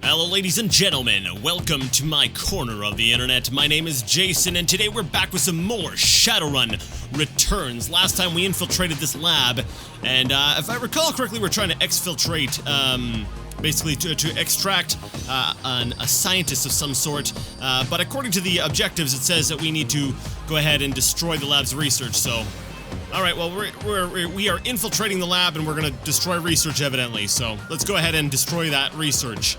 Hello ladies and gentlemen, welcome to my corner of the internet. My name is Jason and today we're back with some more Shadowrun Returns. Last time we infiltrated this lab and if I recall correctly we're trying to exfiltrate, basically to extract a scientist of some sort, but according to the objectives it says that we need to go ahead and destroy the lab's research, so... Alright, well, we are infiltrating the lab and we're gonna destroy research evidently, so let's go ahead and destroy that research.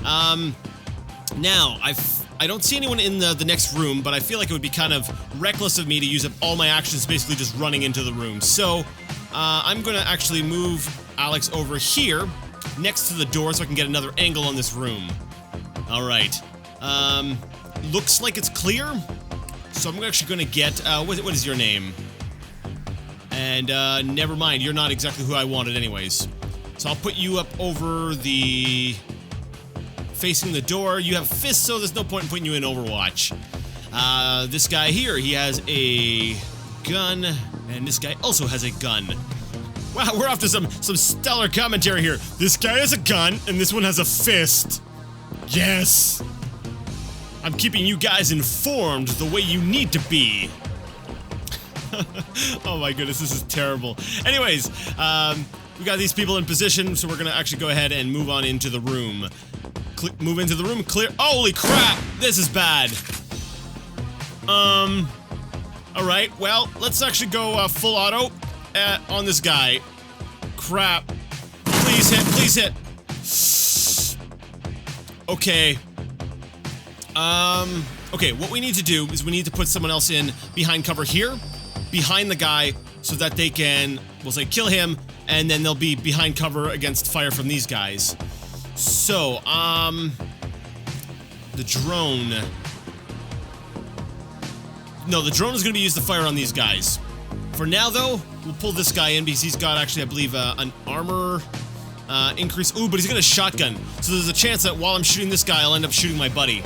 Now, I don't see anyone in the next room, but I feel like it would be kind of reckless of me to use up all my actions basically just running into the room. So, I'm gonna actually move Alex over here, next to the door, so I can get another angle on this room. Alright. Looks like it's clear, so I'm actually gonna get, what is your name? And, never mind, you're not exactly who I wanted anyways. So I'll put you up over the... facing the door. You have fists, so there's no point in putting you in Overwatch. This guy here, he has a gun, and this guy also has a gun. Wow, we're off to some stellar commentary here. This guy has a gun, and this one has a fist. Yes! I'm keeping you guys informed the way you need to be. Oh my goodness, this is terrible. Anyways, we got these people in position, so we're gonna actually go ahead and move on into the room. Move into the room, clear. Holy crap! This is bad. Alright, well, let's actually go full auto on this guy. Crap. Please hit, please hit. Okay. Okay, what we need to do is we need to put someone else in behind cover here, behind the guy, so that they can, we'll say, kill him, and then they'll be behind cover against fire from these guys. So, the drone... No, the drone is going to be used to fire on these guys. For now, though, we'll pull this guy in because he's got, actually, I believe, an armor increase. Ooh, but he's got a shotgun. So there's a chance that while I'm shooting this guy, I'll end up shooting my buddy.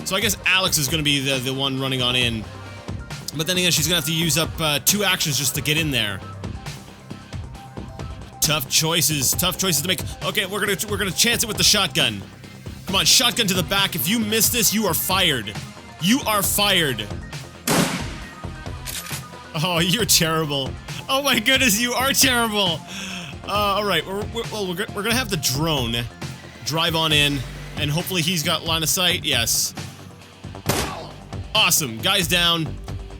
So I guess Alex is going to be the one running on in. But then again, she's going to have to use up 2 actions just to get in there. Tough choices to make. Okay, we're gonna chance it with the shotgun. Come on, shotgun to the back. If you miss this, you are fired. You are fired. Oh, you're terrible. Oh my goodness, you are terrible. Alright, we're gonna have the drone drive on in, and hopefully he's got line of sight. Yes. Awesome. Guy's down.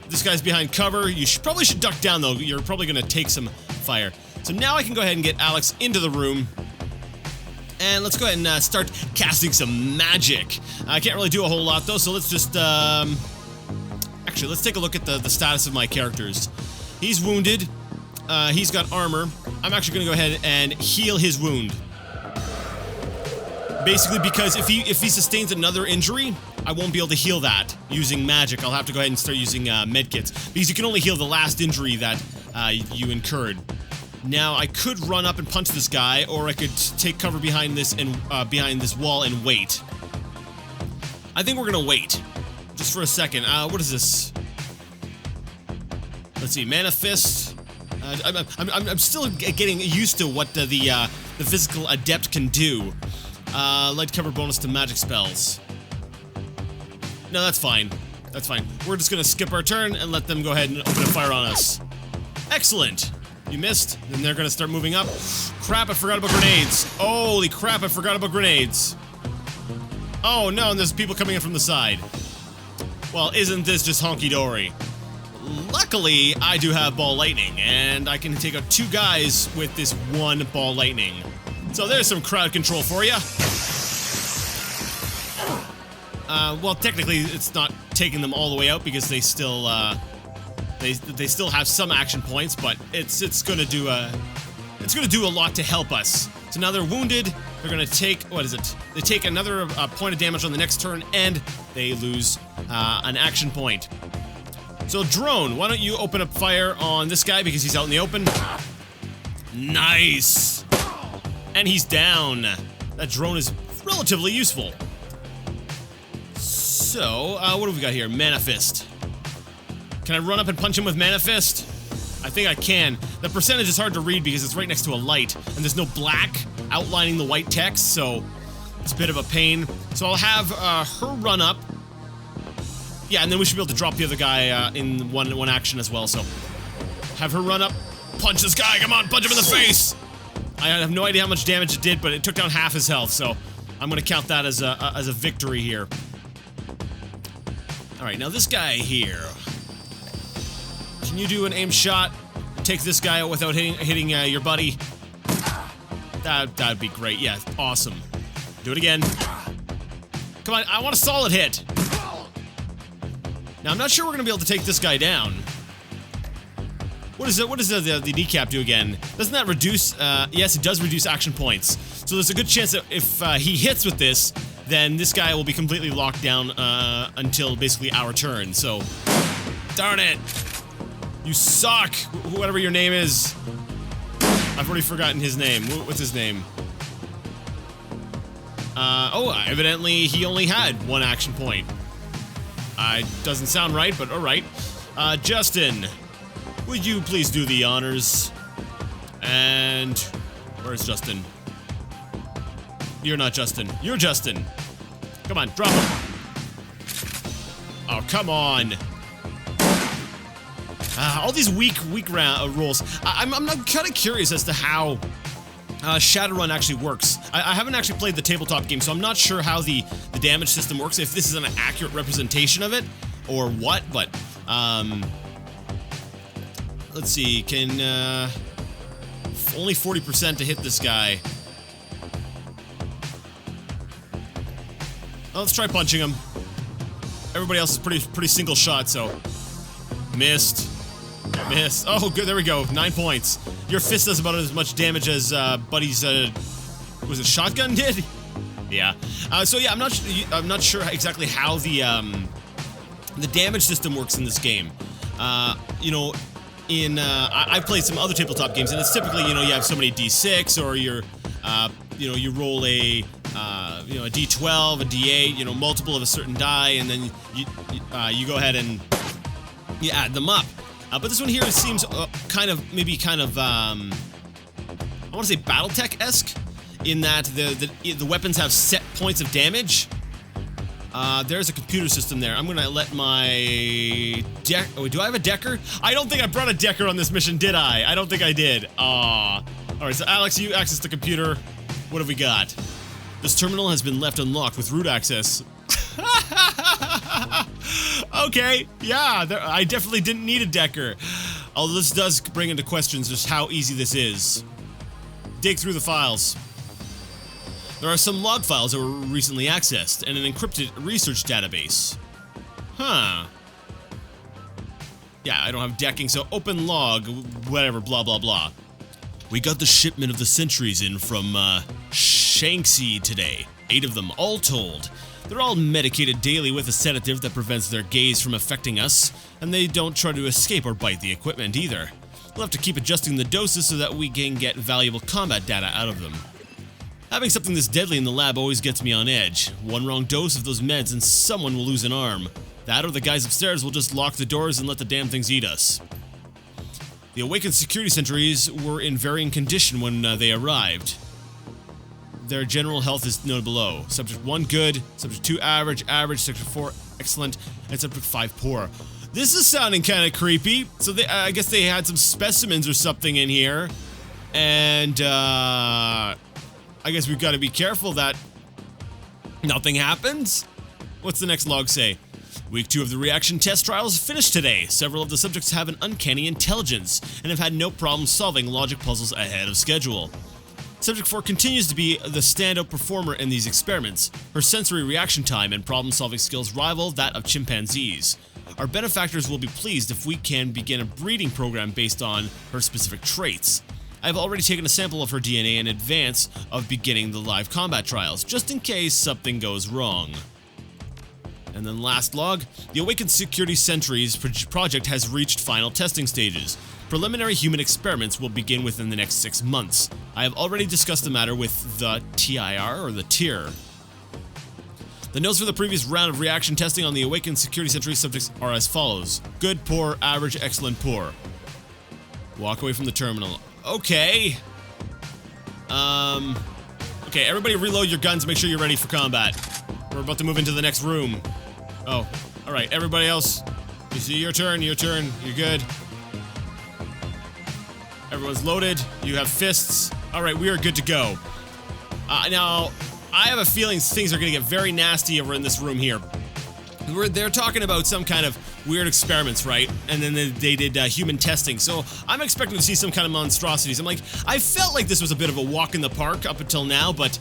This guy's behind cover. You probably should duck down, though. You're probably gonna take some fire. So now I can go ahead and get Alex into the room. And let's go ahead and start casting some magic. I can't really do a whole lot though, so let's just, actually, let's take a look at the status of my characters. He's wounded. He's got armor. I'm actually gonna go ahead and heal his wound. Basically because if he sustains another injury, I won't be able to heal that using magic. I'll have to go ahead and start using medkits. Because you can only heal the last injury that you incurred. Now, I could run up and punch this guy, or I could take cover behind this and behind this wall and wait. I think we're gonna wait, just for a second. What is this? Let's see, Mana Fist. I'm still getting used to what the physical adept can do. Light cover bonus to magic spells. No, that's fine. That's fine. We're just gonna skip our turn and let them go ahead and open a fire on us. Excellent. You missed, then they're gonna start moving up. Crap, I forgot about grenades. Holy crap, I forgot about grenades. Oh no, and there's people coming in from the side. Well, isn't this just honky-dory? Luckily, I do have ball lightning, and I can take out 2 guys with this 1 ball lightning. So there's some crowd control for you. Well, technically, it's not taking them all the way out because they still, They still have some action points, but it's gonna do a lot to help us. So now they're wounded. They're gonna take, what is it? They take another point of damage on the next turn, and they lose an action point. So drone, why don't you open up fire on this guy because he's out in the open? Nice, and he's down. That drone is relatively useful. So what have we got here? Mana Fist. Can I run up and punch him with Mana Fist? I think I can. The percentage is hard to read because it's right next to a light, and there's no black outlining the white text, so It's a bit of a pain. So I'll have her run up. Yeah, and then we should be able to drop the other guy in one action as well. So have her run up, punch this guy. Come on, punch him in the face. I have no idea how much damage it did, but it took down half his health. So I'm gonna count that as a victory here. All right, now this guy here. Can you do an aim shot? Take this guy out without hitting your buddy. That'd be great. Yeah, awesome. Do it again. Come on, I want a solid hit. Now, I'm not sure we're gonna be able to take this guy down. What does the kneecap do again? Doesn't that reduce, yes, it does reduce action points. So there's a good chance that if he hits with this, then this guy will be completely locked down until basically our turn. So, darn it. You suck, whatever your name is. I've already forgotten his name. What's his name? Oh, evidently he only had one action point. Doesn't sound right, but alright. Justin, would you please do the honors? And where's Justin? You're not Justin. You're Justin. Come on, drop him. Oh, come on. All these weak rolls. I'm kind of curious as to how Shadowrun actually works. I haven't actually played the tabletop game, so I'm not sure how the damage system works, if this is an accurate representation of it, or what, but, let's see, can, only 40% to hit this guy. Well, let's try punching him. Everybody else is pretty single shot, so. Missed. Missed. Oh, good, there we go, 9 points. Your fist does about as much damage as, Buddy's, was it shotgun did? Yeah. So yeah, I'm not sure exactly how the damage system works in this game. You know, I've played some other tabletop games, and it's typically, you know, you have so many D6, or you're, you know, you roll a, you know, a D12, a D8, you know, multiple of a certain die, and then you go ahead and you add them up. But this one here, it seems maybe kind of, I want to say BattleTech-esque, in that the weapons have set points of damage. There's a computer system there. I'm gonna let my deck. Oh, do I have a decker? I don't think I brought a decker on this mission, did I? I don't think I did. All right, so Alex, you access the computer. What have we got? This terminal has been left unlocked with root access. Okay, yeah, I definitely didn't need a decker. Although this does bring into questions just how easy this is. Dig through the files. There are some log files that were recently accessed, and an encrypted research database. Huh. Yeah, I don't have decking, so open log, whatever, blah blah blah. We got the shipment of the sentries in from, Shanxi today. 8 of them, all told. They're all medicated daily with a sedative that prevents their gaze from affecting us, and they don't try to escape or bite the equipment either. We'll have to keep adjusting the doses so that we can get valuable combat data out of them. Having something this deadly in the lab always gets me on edge. One wrong dose of those meds and someone will lose an arm. That or the guys upstairs will just lock the doors and let the damn things eat us. The awakened security sentries were in varying condition when they arrived. Their general health is noted below. Subject 1 good, Subject 2 average, Subject 4 excellent, and Subject 5 poor. This is sounding kind of creepy. So I guess they had some specimens or something in here. And, I guess we've got to be careful that nothing happens. What's the next log say? Week 2 of the reaction test trials finished today. Several of the subjects have an uncanny intelligence and have had no problem solving logic puzzles ahead of schedule. Subject 4 continues to be the standout performer in these experiments. Her sensory reaction time and problem-solving skills rival that of chimpanzees. Our benefactors will be pleased if we can begin a breeding program based on her specific traits. I have already taken a sample of her DNA in advance of beginning the live combat trials, just in case something goes wrong. And then last log, the Awakened Security Sentries project has reached final testing stages. Preliminary human experiments will begin within the next 6 months. I have already discussed the matter with the TIR, or the TIR. The notes for the previous round of reaction testing on the Awakened Security Sentry subjects are as follows. Good, poor, average, excellent, poor. Walk away from the terminal. Okay. Okay, everybody reload your guns, make sure you're ready for combat. We're about to move into the next room. Oh, alright, everybody else. You see, your turn, you're good. Everyone's loaded, you have fists. Alright, we are good to go. Now, I have a feeling things are gonna get very nasty over in this room here. They're talking about some kind of weird experiments, right? And then they did human testing. So I'm expecting to see some kind of monstrosities. I felt like this was a bit of a walk in the park up until now, but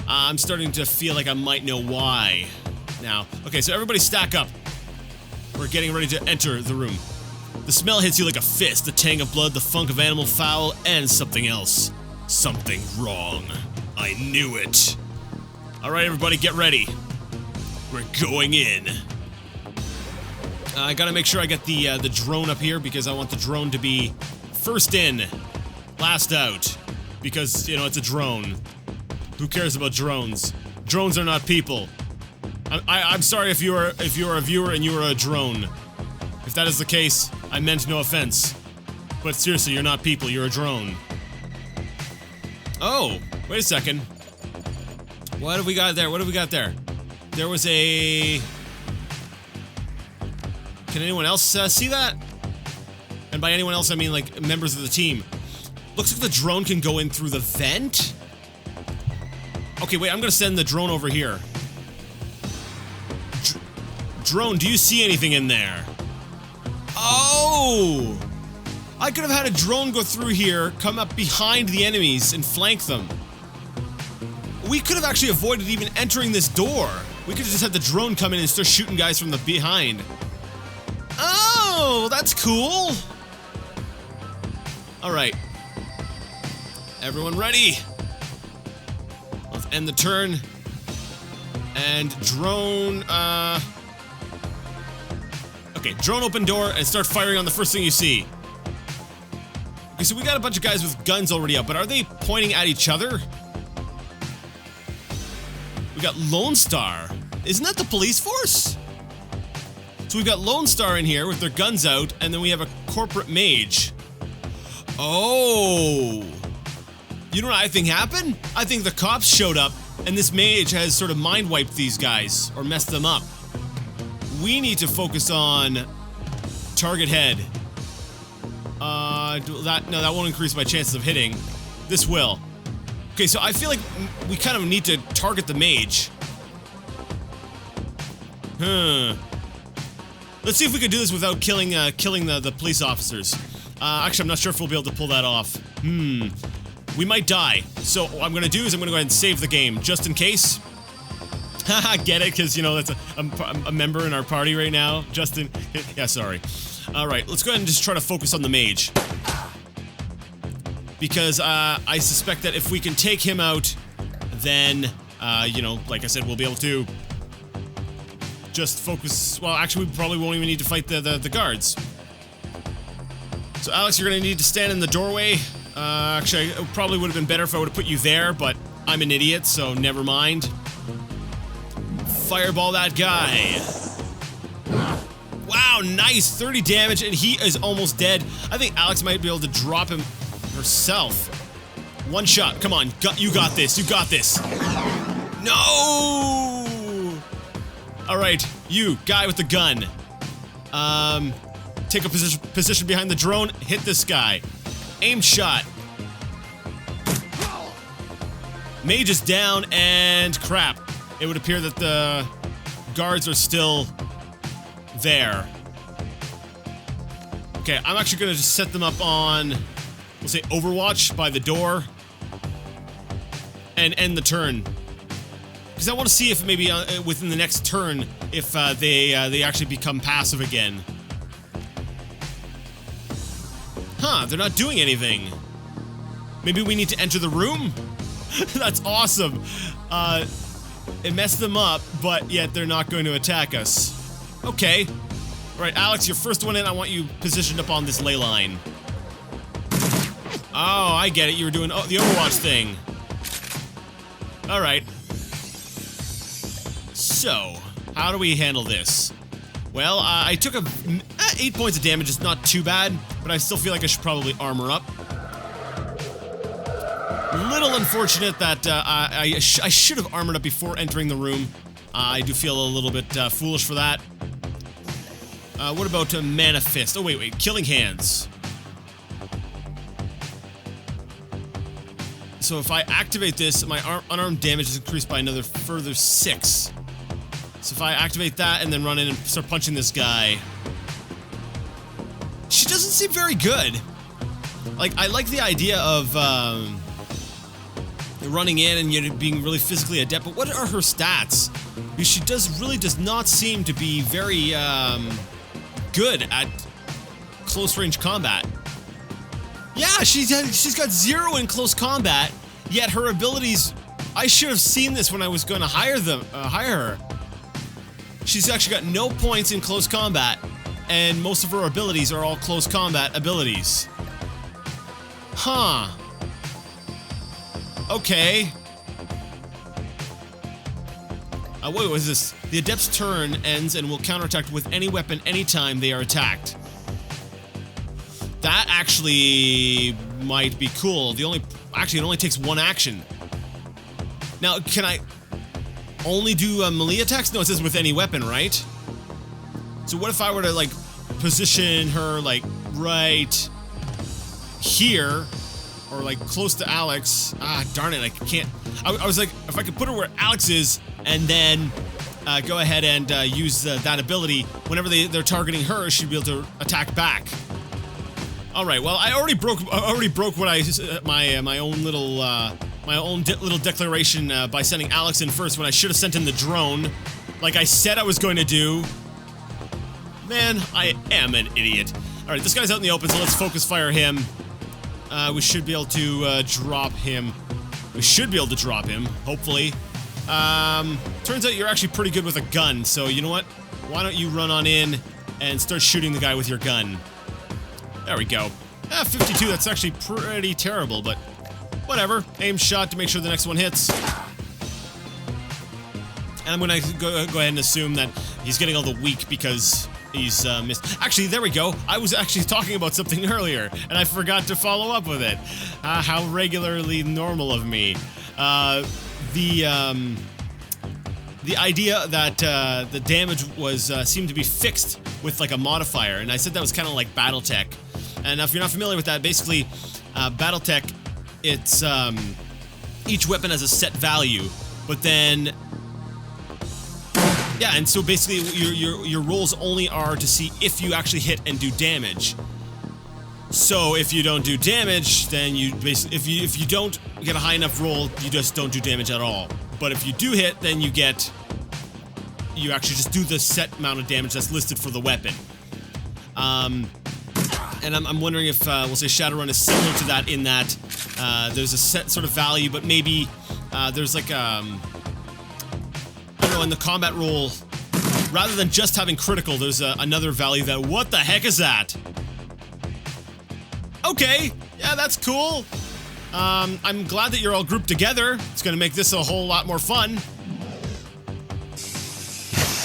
I'm starting to feel like I might know why now. Okay, so everybody stack up. We're getting ready to enter the room. The smell hits you like a fist, the tang of blood, the funk of animal fowl, and something else. Something wrong. I knew it. Alright, everybody, get ready. We're going in. I gotta make sure I get the drone up here because I want the drone to be first in, last out. Because, you know, it's a drone. Who cares about drones? Drones are not people. I'm sorry if you are a viewer and you are a drone. If that is the case, I meant no offense. But seriously, you're not people, you're a drone. Oh, wait a second. What have we got there? What have we got there? There was a... Can anyone else see that? And by anyone else, I mean like members of the team. Looks like the drone can go in through the vent? Okay, wait, I'm gonna send the drone over here. Drone, do you see anything in there? Oh! I could have had a drone go through here, come up behind the enemies, and flank them. We could have actually avoided even entering this door. We could have just had the drone come in and start shooting guys from the behind. Oh, that's cool! Alright. Everyone ready? Let's end the turn. And drone, Okay, drone open door and start firing on the first thing you see. Okay, so we got a bunch of guys with guns already up, but are they pointing at each other? We got Lone Star. Isn't that the police force? So we've got Lone Star in here with their guns out, and then we have a corporate mage. Oh! You know what I think happened? I think the cops showed up, and this mage has sort of mind-wiped these guys, or messed them up. We need to focus on target head. That won't increase my chances of hitting. This will. Okay, so I feel like we kind of need to target the mage. Let's see if we can do this without killing the police officers. Actually, I'm not sure if we'll be able to pull that off. We might die. So what I'm gonna do is I'm gonna go ahead and save the game, just in case. Haha, get it? Because, you know, that's a member in our party right now. Justin. Yeah, sorry. Alright, let's go ahead and just try to focus on the mage. Because, I suspect that if we can take him out, then, you know, like I said, we'll be able to just focus... Well, actually, we probably won't even need to fight the guards. So, Alex, you're gonna need to stand in the doorway. Actually, it probably would have been better if I would have put you there, but I'm an idiot, so never mind. Fireball that guy. Wow, nice! 30 damage, and he is almost dead. I think Alex might be able to drop him herself. One shot, come on, you got this, you got this. No! Alright, you, guy with the gun. Take a position behind the drone, hit this guy. Aim shot. Mage is down, and crap. It would appear that the guards are still there. Okay, I'm actually gonna just set them up on, we'll say, Overwatch by the door. And end the turn. Because I want to see if maybe within the next turn, if they actually become passive again. Huh, they're not doing anything. Maybe we need to enter the room? That's awesome. It messed them up, but yet they're not going to attack us. Okay. Alright, Alex, you're first one in. I want you positioned up on this ley line. Oh, I get it. You were doing the Overwatch thing. Alright. So, how do we handle this? Well, I took 8 points of damage. It's not too bad, but I still feel like I should probably armor up. little unfortunate that I should have armored up before entering the room. I do feel a little bit foolish for that. What about Mana Fist? Oh, wait. Killing Hands. So if I activate this, my unarmed damage is increased by another further 6. So if I activate that and then run in and start punching this guy... She doesn't seem very good. Like, I like the idea of running in and being really physically adept, but what are her stats? Because she does not seem to be very good at close range combat. Yeah, she's got 0 in close combat, yet her abilities... I should have seen this when I was going to hire her. She's actually got no points in close combat, and most of her abilities are all close combat abilities. Huh. Okay. Wait, what is this? The Adept's turn ends and will counterattack with any weapon anytime they are attacked. That actually might be cool. Actually, it only takes 1 action. Now, can I only do melee attacks? No, it says with any weapon, right? So what if I were to, like, position her, like, right here, or, like, close to Alex? Ah, darn it, I can't. I was like, if I could put her where Alex is, and then go ahead and use that ability, whenever they're targeting her, she'd be able to attack back. All right. Well, I already broke what my own little declaration by sending Alex in first when I should have sent in the drone, like I said I was going to do. Man, I am an idiot. All right, this guy's out in the open, so let's focus fire him. We should be able to drop him. We should be able to drop him, hopefully. Turns out you're actually pretty good with a gun, so you know what? Why don't you run on in and start shooting the guy with your gun? There we go. 52, that's actually pretty terrible, but whatever. Aim shot to make sure the next one hits. And I'm gonna go ahead and assume that he's getting all the weak because he's missed. Actually, there we go. I was actually talking about something earlier, and I forgot to follow up with it. How regularly normal of me. The idea that the damage was seemed to be fixed with like a modifier, and I said that was kind of like BattleTech. And if you're not familiar with that, basically, BattleTech, it's each weapon has a set value, but then yeah, and so basically your rolls only are to see if you actually hit and do damage. So if you don't do damage, then you basically if you don't get a high enough roll, you just don't do damage at all. But if you do hit, then you actually just do the set amount of damage that's listed for the weapon. And I'm wondering if we'll say Shadowrun is similar to that in that there's a set sort of value, but maybe there's like I don't know, in the combat roll, rather than just having critical, there's another value that, what the heck is that? Okay, yeah, that's cool. I'm glad that you're all grouped together. It's gonna make this a whole lot more fun.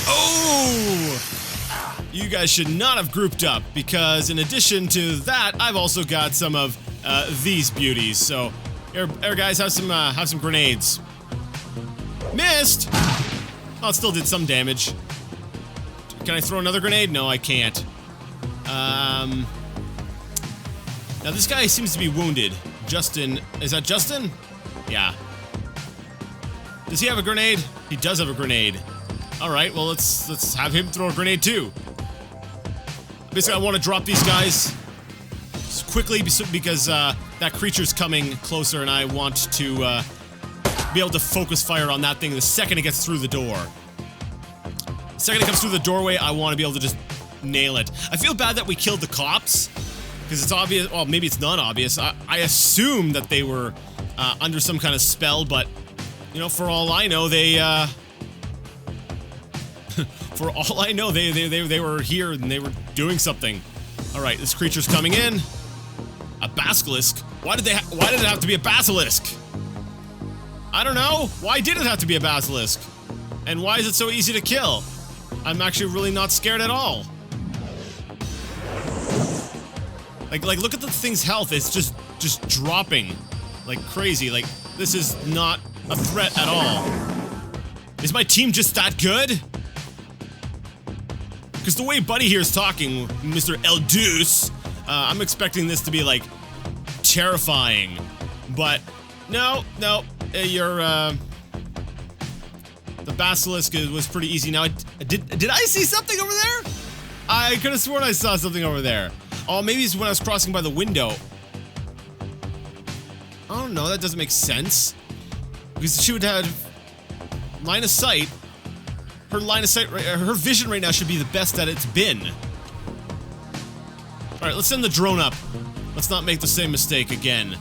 Oh! You guys should not have grouped up, because in addition to that, I've also got some of these beauties. So, here guys, have some grenades. Missed! Oh, it still did some damage. Can I throw another grenade? No, I can't. Now this guy seems to be wounded. Justin, is that Justin? Yeah. Does he have a grenade? He does have a grenade. All right, well let's have him throw a grenade too. Basically, I want to drop these guys quickly because that creature's coming closer, and I want to be able to focus fire on that thing the second it gets through the door. The second it comes through the doorway, I want to be able to just nail it. I feel bad that we killed the cops, because it's obvious, well, maybe it's not obvious. I assume that they were under some kind of spell, but, you know, for all I know, they, for all I know, they were here and they were doing something. Alright, this creature's coming in. A basilisk? Why did it have to be a basilisk? I don't know. Why did it have to be a basilisk? And why is it so easy to kill? I'm actually really not scared at all. Like look at the thing's health. It's just dropping. like crazy. Like, this is not a threat at all. Is my team just that good? Because the way Buddy here is talking, Mr. El Deuce, I'm expecting this to be, like, terrifying. But, no, you're, the basilisk was pretty easy. Now, did I see something over there? I could have sworn I saw something over there. Oh, maybe it's when I was crossing by the window. I don't know, that doesn't make sense. Because she would have line of sight. Her line of sight, her vision right now should be the best that it's been. Alright, let's send the drone up. Let's not make the same mistake again.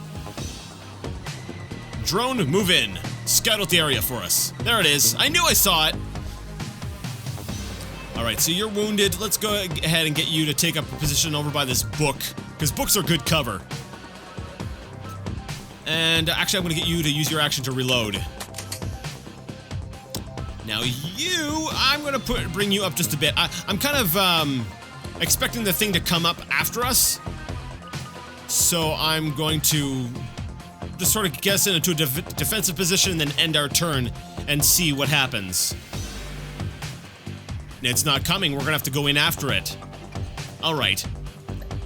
Drone, move in. Scout out the area for us. There it is. I knew I saw it. Alright, so you're wounded. Let's go ahead and get you to take up a position over by this book. Because books are good cover. And actually, I'm going to get you to use your action to reload. Now I'm going to bring you up just a bit. I'm kind of expecting the thing to come up after us. So I'm going to just sort of get us into a defensive position and then end our turn and see what happens. It's not coming. We're going to have to go in after it. Alright.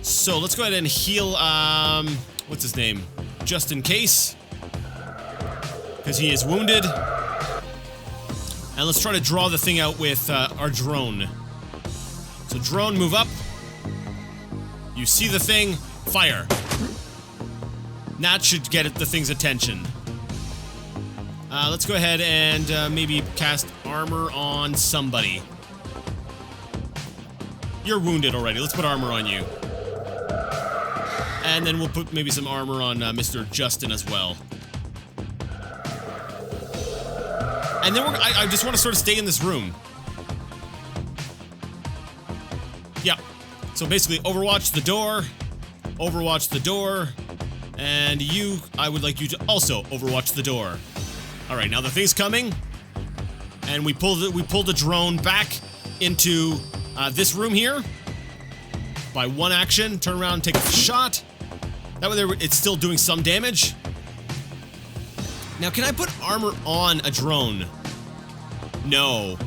So let's go ahead and heal, what's his name? Just in case. Because he is wounded. And let's try to draw the thing out with our drone. So drone, move up. You see the thing, fire. That should get the thing's attention. Let's go ahead and maybe cast armor on somebody. You're wounded already. Let's put armor on you. And then we'll put maybe some armor on Mr. Justin as well. And then I just want to sort of stay in this room. Yeah. So basically, overwatch the door. Overwatch the door. And I would like you to also overwatch the door. Alright, now the thing's coming. And we pull the drone back into this room here. By one action, turn around and take a shot. That way it's still doing some damage. Now, can I put armor on a drone? No.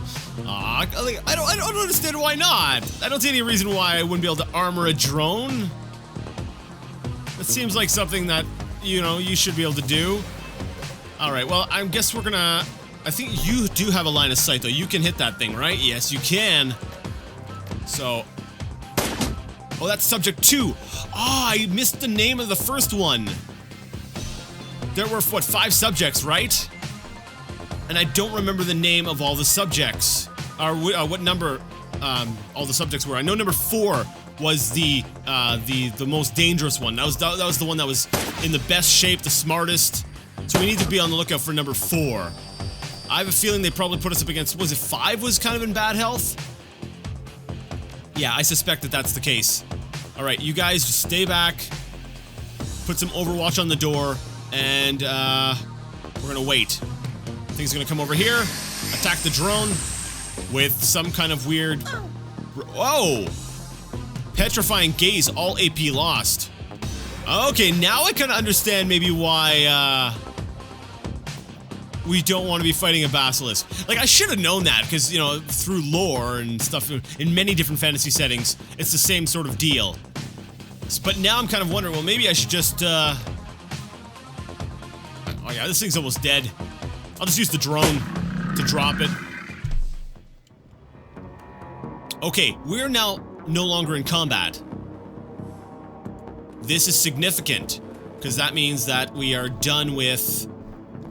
I don't understand why not. I don't see any reason why I wouldn't be able to armor a drone. It seems like something that, you should be able to do. Alright, well, I guess we're gonna... I think you do have a line of sight, though. You can hit that thing, right? Yes, you can. So... Oh, that's subject 2. Oh, I missed the name of the first one. There were, what, 5 subjects, right? And I don't remember the name of all the subjects. Or what number all the subjects were. I know number 4 was the most dangerous one. That was the one that was in the best shape, the smartest. So we need to be on the lookout for number 4. I have a feeling they probably put us up against, was it 5 was kind of in bad health? Yeah, I suspect that that's the case. Alright, you guys just stay back. Put some overwatch on the door. And, we're gonna wait. Thing's gonna come over here. Attack the drone. With some kind of weird... Whoa! Petrifying gaze, all AP lost. Okay, now I can understand maybe why, we don't want to be fighting a basilisk. Like, I should have known that, because, through lore and stuff, in many different fantasy settings, it's the same sort of deal. But now I'm kind of wondering, well, maybe I should just, Oh yeah, this thing's almost dead. I'll just use the drone to drop it. Okay, we're now no longer in combat. This is significant, because that means that we are done with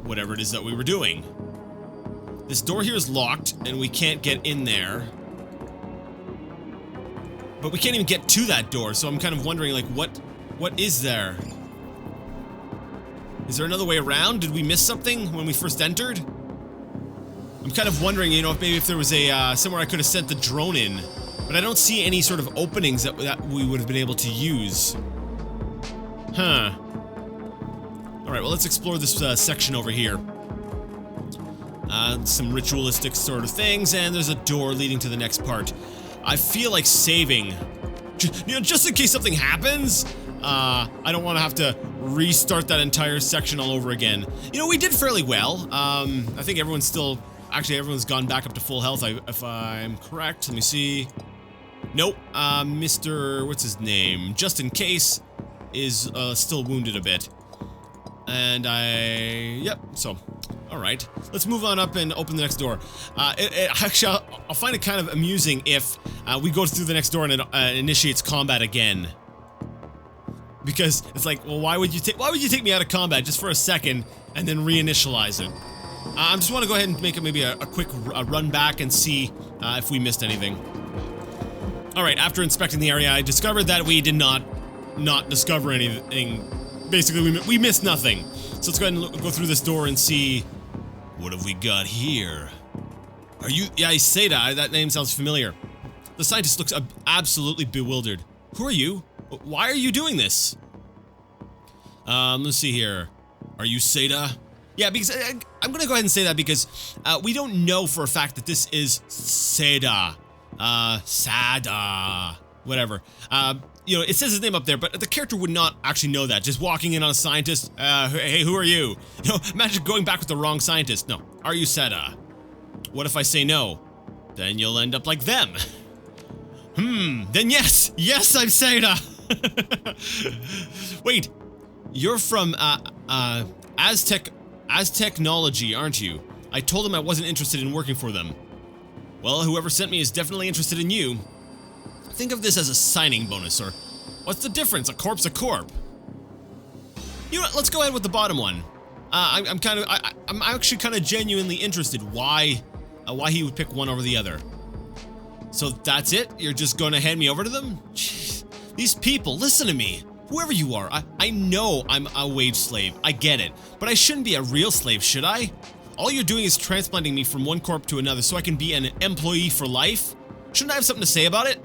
whatever it is that we were doing. This door here is locked, and we can't get in there. But we can't even get to that door, so I'm kind of wondering, like, what is there? Is there another way around? Did we miss something when we first entered? I'm kind of wondering, if there was a, somewhere I could have sent the drone in. But I don't see any sort of openings that we would have been able to use. Huh. Alright, well, let's explore this section over here. Some ritualistic sort of things, and there's a door leading to the next part. I feel like saving. Just in case something happens, I don't want to have to restart that entire section all over again. You know, we did fairly well. I think everyone's still... Actually, everyone's gone back up to full health, if I'm correct. Let me see. Nope. Mr... What's his name? Just in case is still wounded a bit. And Yep, so... Alright. Let's move on up and open the next door. Actually, I'll find it kind of amusing if we go through the next door and it initiates combat again. Because it's like, well, why would you take me out of combat just for a second and then reinitialize it? I just want to go ahead and make it maybe a quick run back and see if we missed anything. Alright, after inspecting the area, I discovered that we did not discover anything. Basically, we missed nothing. So let's go ahead and go through this door and see... What have we got here? Are you... Yeah, Seda, that name sounds familiar. The scientist looks absolutely bewildered. Who are you? Why are you doing this? Let's see here. Are you Seda? Yeah, because I'm gonna go ahead and say that because we don't know for a fact that this is Seda. Sada. Whatever. You know, it says his name up there, but the character would not actually know that. Just walking in on a scientist, hey, who are you? You know, imagine going back with the wrong scientist. No. Are you Seda? What if I say no? Then you'll end up like them. Then yes! Yes, I'm Seda! Wait, you're from, Aztechnology, aren't you? I told them I wasn't interested in working for them. Well, whoever sent me is definitely interested in you. Think of this as a signing bonus, or what's the difference? A corp's a corp. You know what? Let's go ahead with the bottom one. I'm actually kind of genuinely interested why he would pick one over the other. So that's it? You're just going to hand me over to them? Jeez. These people, listen to me. Whoever you are, I know I'm a wage slave. I get it. But I shouldn't be a real slave, should I? All you're doing is transplanting me from one corp to another so I can be an employee for life? Shouldn't I have something to say about it?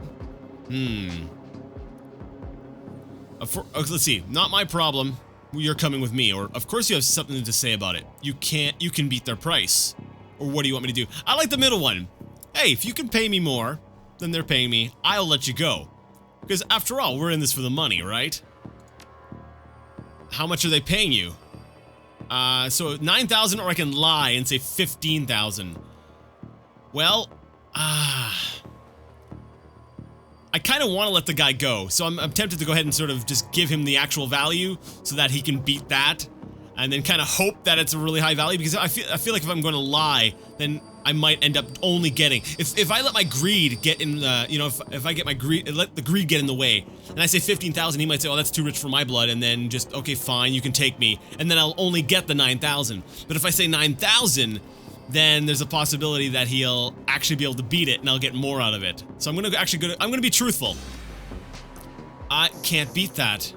Let's see. Not my problem. You're coming with me. Or, of course you have something to say about it. You can beat their price. Or what do you want me to do? I like the middle one. Hey, if you can pay me more than they're paying me, I'll let you go. Because after all, we're in this for the money, right? How much are they paying you? So 9,000, or I can lie and say 15,000. Well, I kind of want to let the guy go, so I'm tempted to go ahead and sort of just give him the actual value so that he can beat that, and then kind of hope that it's a really high value, because I feel like if I'm going to lie, then I might end up only getting, if I let my greed get in, you know, if I get my greed, let the greed get in the way, and I say 15,000, he might say, oh, that's too rich for my blood, and then just, okay, fine, you can take me, and then I'll only get the 9,000. But if I say 9,000, then there's a possibility that he'll actually be able to beat it, and I'll get more out of it. So I'm gonna be truthful. I can't beat that.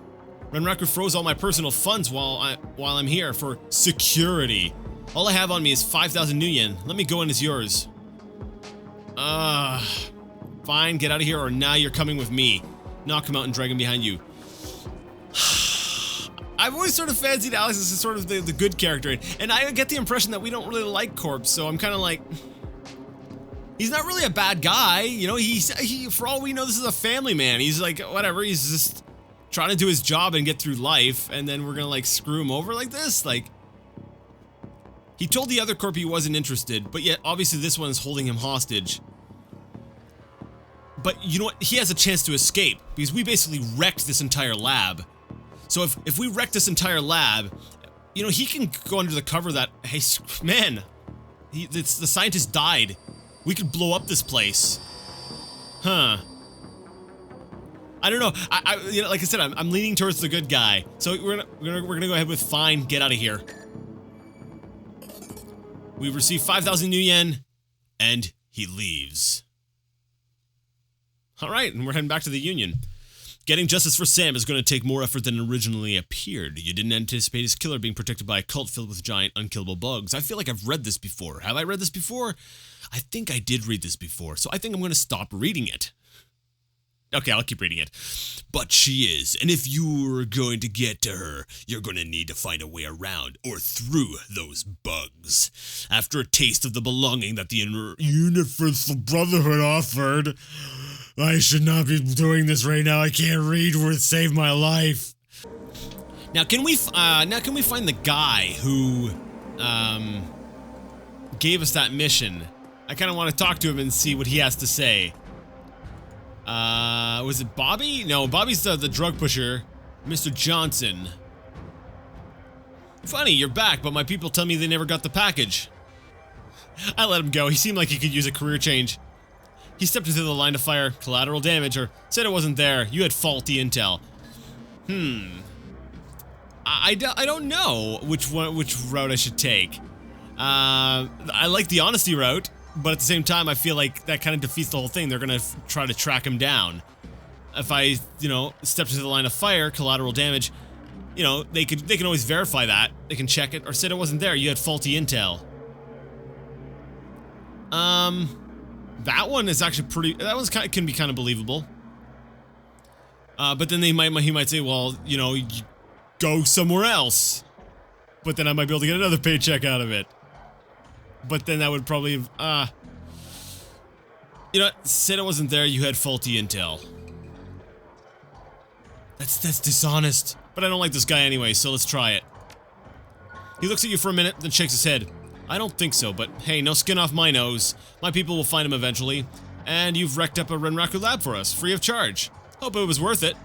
Renraku froze all my personal funds while I'm here for security. All I have on me is 5,000 new yen. Let me go in as yours. Fine, get out of here, or now you're coming with me. Knock him out and drag him behind you. I've always sort of fancied Alex as sort of the good character, and I get the impression that we don't really like Corpse, so I'm kind of like... He's not really a bad guy, you know, he for all we know, this is a family man. He's like, whatever, he's just trying to do his job and get through life, and then we're gonna like screw him over like this? Like... He told the other corp he wasn't interested, but yet obviously this one is holding him hostage. But you know what? He has a chance to escape, because we basically wrecked this entire lab. So if we wreck this entire lab, you know, he can go under the cover that, hey, man, the scientist died. We could blow up this place. Huh. I don't know. You know, like I said, I'm leaning towards the good guy. So we're gonna go ahead with fine, get out of here. We receive 5,000 new yen, and he leaves. All right, and we're heading back to the Union. Getting justice for Sam is going to take more effort than originally appeared. You didn't anticipate his killer being protected by a cult filled with giant, unkillable bugs. I feel like I've read this before. Have I read this before? I think I did read this before, so I think I'm going to stop reading it. Okay, I'll keep reading it. But she is, and if you're going to get to her, you're going to need to find a way around or through those bugs. After a taste of the belonging that the Universal Brotherhood offered, I should not be doing this right now. I can't read worth save my life. Now can we find the guy who gave us that mission? I kind of want to talk to him and see what he has to say. Was it Bobby? No, Bobby's the drug pusher. Mr. Johnson. Funny, you're back, but my people tell me they never got the package. I let him go. He seemed like he could use a career change. He stepped into the line of fire, collateral damage, or said it wasn't there. You had faulty intel. I don't know which route I should take. I like the honesty route, but at the same time, I feel like that kind of defeats the whole thing. They're gonna try to track him down. If I, stepped into the line of fire, collateral damage, they can always verify that. They can check it, or said it wasn't there. You had faulty intel. That one is actually can be kind of believable. But then he might say, well, you go somewhere else. But then I might be able to get another paycheck out of it. But then that would probably, said it wasn't there, you had faulty intel. That's dishonest. But I don't like this guy anyway, so let's try it. He looks at you for a minute, then shakes his head. I don't think so, but hey, no skin off my nose. My people will find him eventually. And you've wrecked up a Renraku lab for us, free of charge. Hope it was worth it.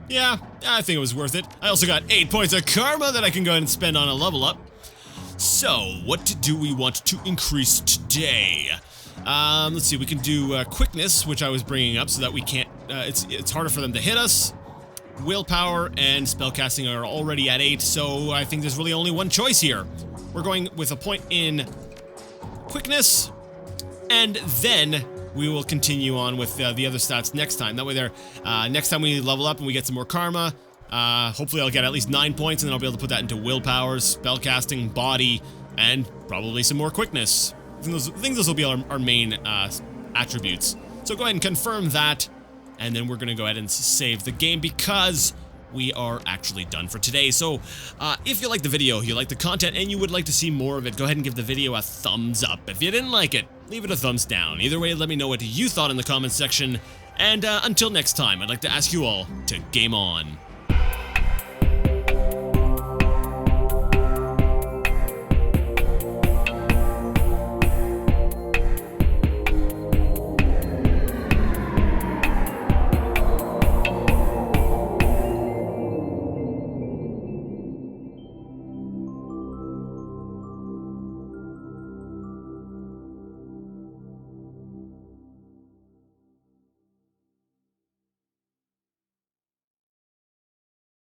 Yeah, I think it was worth it. I also got 8 points of karma that I can go ahead and spend on a level up. So, what do we want to increase today? Let's see, we can do quickness, which I was bringing up so that we can't, it's harder for them to hit us. Willpower and spellcasting are already at 8, so I think there's really only one choice here. We're going with a point in quickness, and then we will continue on with the other stats next time. That way next time we level up and we get some more karma, hopefully I'll get at least 9 points, and then I'll be able to put that into willpowers, spellcasting, body, and probably some more quickness. I think those will be our main attributes. So go ahead and confirm that, and then we're going to go ahead and save the game because we are actually done for today. So if you like the video, you like the content, and you would like to see more of it, go ahead and give the video a thumbs up. If you didn't like it, leave it a thumbs down. Either way, let me know what you thought in the comments section. And until next time, I'd like to ask you all to game on.